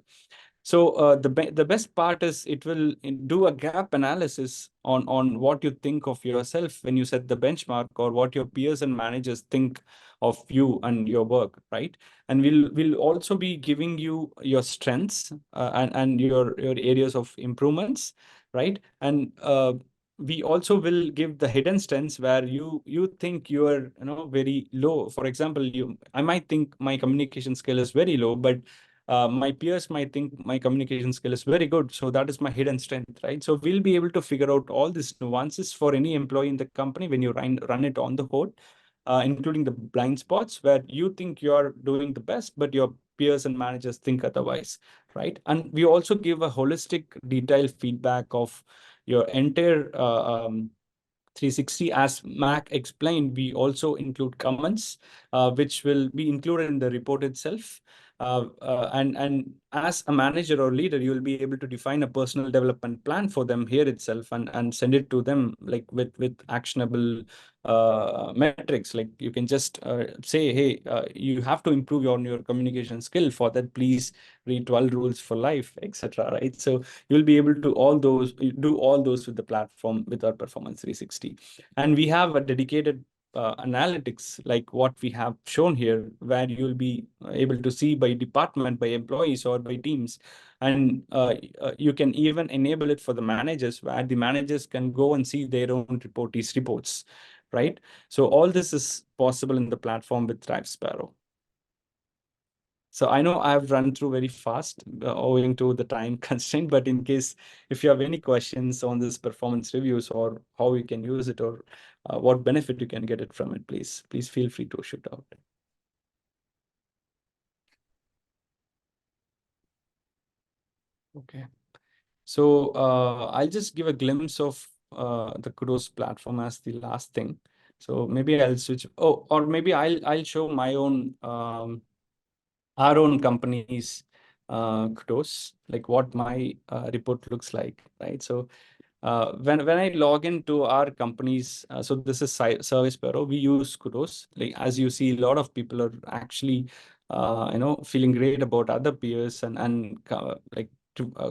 Speaker 2: So the best part is it will do a gap analysis on what you think of yourself when you set the benchmark, or what your peers and managers think of you and your work, right? And we'll also be giving you your strengths and your areas of improvements, right? And we also will give the hidden strengths where you think you are very low. For example, I might think my communication skill is very low, but my peers might think my communication skill is very good. So that is my hidden strength, right? So we'll be able to figure out all these nuances for any employee in the company when you run it on the code, including the blind spots where you think you're doing the best, but your peers and managers think otherwise, right? And we also give a holistic, detailed feedback of your entire 360. As Mac explained, we also include comments, which will be included in the report itself. And as a manager or leader, you will be able to define a personal development plan for them here itself and send it to them like with actionable metrics. Like you can just say, hey, you have to improve your communication skill. For that, please read 12 rules for life, etc. Right? So you'll be able to do all those with the platform with our Performance 360. And we have a dedicated analytics like what we have shown here, where you'll be able to see by department, by employees, or by teams. And you can even enable it for the managers, where the managers can go and see their own reports, right? So all this is possible in the platform with ThriveSparrow. So I know I've run through very fast owing to the time constraint, but in case if you have any questions on this performance reviews or how you can use it or what benefit you can get it from it, please feel free to shoot out. Okay. So I'll just give a glimpse of the Kudos platform as the last thing. So maybe I'll switch. Oh, or maybe I'll show my own our own company's Kudos, like what my report looks like, right? So when I log into our companies, so this is ThriveSparrow, we use Kudos. Like as you see, a lot of people are actually feeling great about other peers and like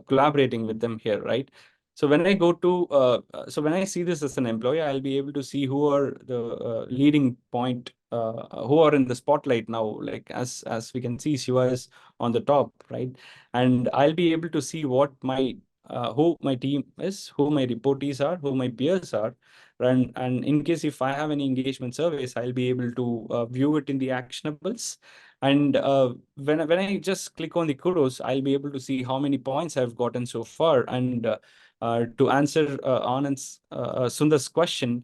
Speaker 2: collaborating with them here, right? So when I go to so when I see this as an employee, I'll be able to see who are the leading point, who are in the spotlight now. Like as we can see, Shiva is on the top, right? And I'll be able to see what my who my team is, who my reportees are, who my peers are. And in case if I have any engagement surveys, I'll be able to view it in the actionables. And when I just click on the Kudos, I'll be able to see how many points I've gotten so far. And to answer Anand's Sundar's question,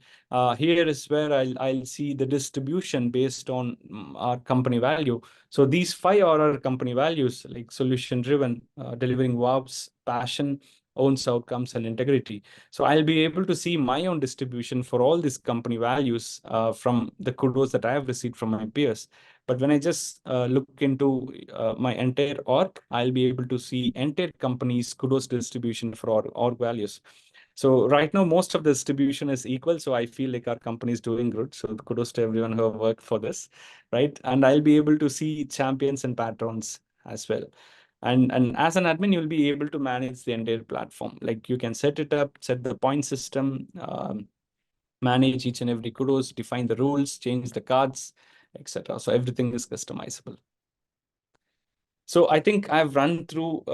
Speaker 2: here is where I'll see the distribution based on our company value. So these 5 are our company values, like solution driven, delivering wows, passion, owns outcomes, and integrity. So I'll be able to see my own distribution for all these company values from the Kudos that I have received from my peers. But when I just look into my entire org, I'll be able to see entire company's Kudos distribution for org values. So right now, most of the distribution is equal. So I feel like our company is doing good. So kudos to everyone who have worked for this, right? And I'll be able to see champions and patrons as well. And as an admin, you'll be able to manage the entire platform. Like you can set it up, set the point system, manage each and every kudos, define the rules, change the cards, etc. So everything is customizable. So I think I've run through,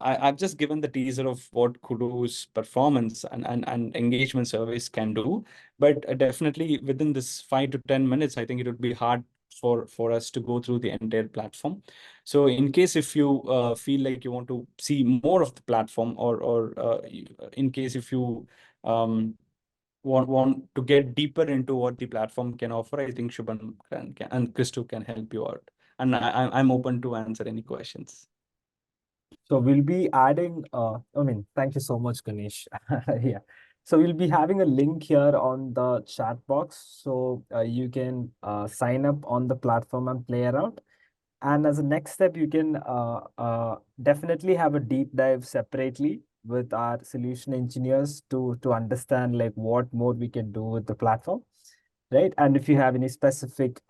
Speaker 2: I've just given the teaser of what Kudos performance and engagement surveys can do. But definitely within this 5 to 10 minutes, I think it would be hard for us to go through the entire platform. So in case if you feel like you want to see more of the platform or in case if you want to get deeper into what the platform can offer, I think Shubham can and Christo can help you out. And I'm open to answer any questions.
Speaker 3: So we'll be adding, thank you so much, Ganesh. Yeah. So we'll be having a link here on the chat box. So you can sign up on the platform and play around. And as a next step, you can definitely have a deep dive separately with our solution engineers to understand like what more we can do with the platform, right? And if you have any specific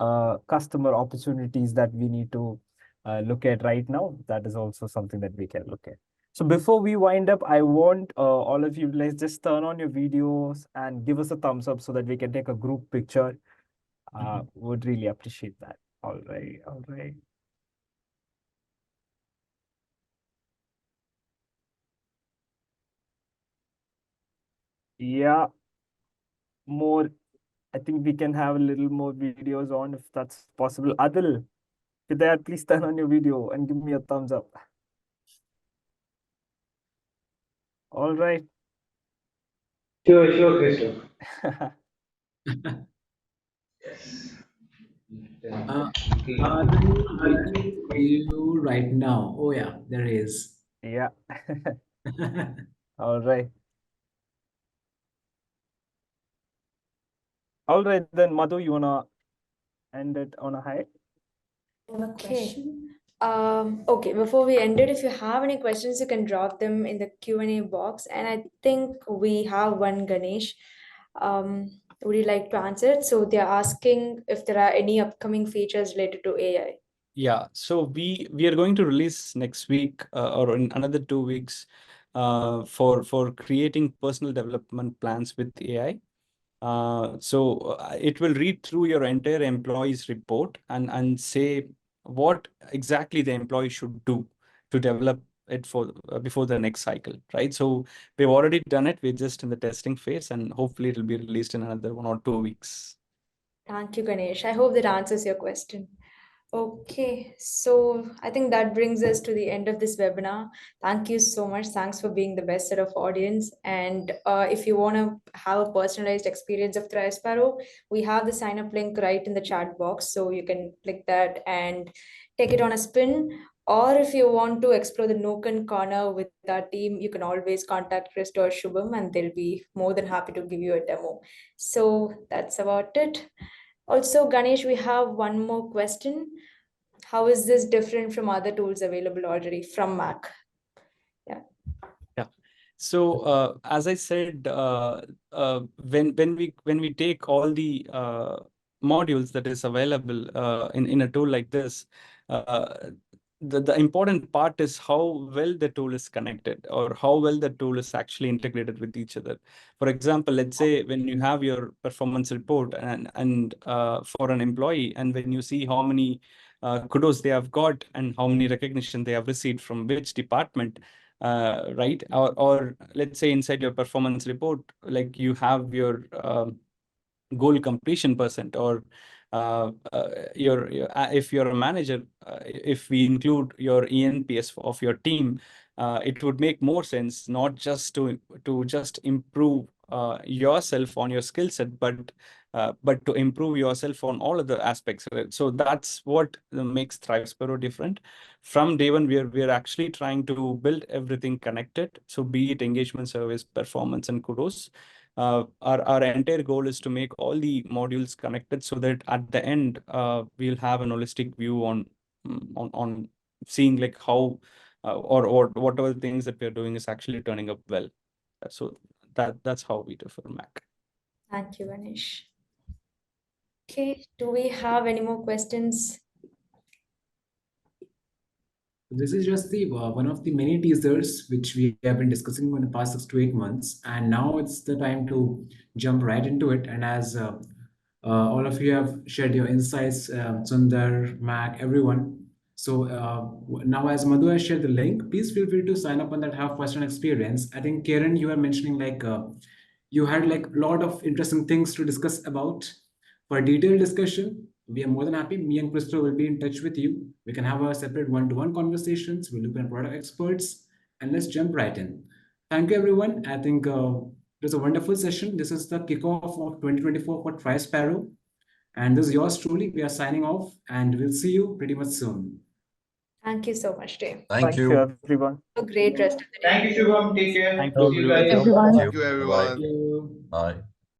Speaker 3: customer opportunities that we need to look at right now, that is also something that we can look at. So before we wind up, I want all of you, let's just turn on your videos and give us a thumbs up so that we can take a group picture. Would really appreciate that. All right, all right. Yeah, more. I think we can have a little more videos on if that's possible. Adil, Fidayat, please turn on your video and give me a thumbs up. All right.
Speaker 7: Sure, Krishna.
Speaker 4: Anand, waiting for you right now. Oh yeah, there he is.
Speaker 3: Yeah. All right. All right, then Madhu, you wanna end it on a high?
Speaker 1: Okay. Okay, before we end it, if you have any questions, you can drop them in the Q&A box. And I think we have one, Ganesh. Would you like to answer it? So they're asking if there are any upcoming features related to AI.
Speaker 2: Yeah, so we are going to release next week or in another 2 weeks for creating personal development plans with AI. So it will read through your entire employee's report and say what exactly the employee should do to develop it for before the next cycle, right? So we've already done it. We're just in the testing phase, and hopefully it'll be released in another 1 or 2 weeks.
Speaker 1: Thank you, Ganesh. I hope that answers your question. Okay, so I think that brings us to the end of this webinar. Thank you so much. Thanks for being the best set of audience. And if you want to have a personalized experience of ThriveSparrow, we have the sign up link right in the chat box. So you can click that and take it on a spin. Or if you want to explore the nook and corner with our team, you can always contact Krista or Shubham and they'll be more than happy to give you a demo. So that's about it. Also, Ganesh, we have one more question. How is this different from other tools available already from Mac?
Speaker 2: Yeah. So as I said, when we take all the modules that is available in a tool like this, the important part is how well the tool is connected or how well the tool is actually integrated with each other. For example, let's say when you have your performance report and for an employee, and when you see how many kudos they have got and how many recognition they have received from which department, right? Or let's say inside your performance report, like you have your goal completion percent, or if you're a manager, if we include your ENPS of your team, it would make more sense not just to just improve yourself on your skill set, but to improve yourself on all other aspects. Right? So that's what makes ThriveSparrow different. From day one, we're actually trying to build everything connected. So be it engagement, service, performance, and kudos. Our entire goal is to make all the modules connected so that at the end we'll have an holistic view on seeing like how or whatever things that we're doing is actually turning up well. So that's how we do for Mac.
Speaker 1: Thank you, Ganesh. Okay, do we have any more questions?
Speaker 4: This is just the one of the many teasers which we have been discussing in the past 6 to 8 months, and now it's the time to jump right into it. And as all of you have shared your insights, Sundar, Mac, everyone. So now, as Madhu has shared the link, please feel free to sign up on that, have personal experience. I think Karen, you were mentioning like you had like a lot of interesting things to discuss about. For a detailed discussion, we are more than happy. Me and Crystal will be in touch with you. We can have a separate one-to-one conversations. We'll look at product experts, and let's jump right in. Thank you, everyone. I think it was a wonderful session. This is the kickoff of 2024 for ThriveSparrow. And this is yours truly. We are signing off, and we'll see you pretty much soon.
Speaker 1: Thank you so much, Dave.
Speaker 5: Thank you.
Speaker 3: everyone.
Speaker 1: Have a great rest of the day.
Speaker 7: Thank you, Shubham. Take care.
Speaker 2: Thank
Speaker 7: See you
Speaker 2: you.
Speaker 7: guys.
Speaker 8: Everyone.
Speaker 5: Thank you.
Speaker 7: Thank
Speaker 5: Bye-bye.
Speaker 7: you.
Speaker 5: Bye.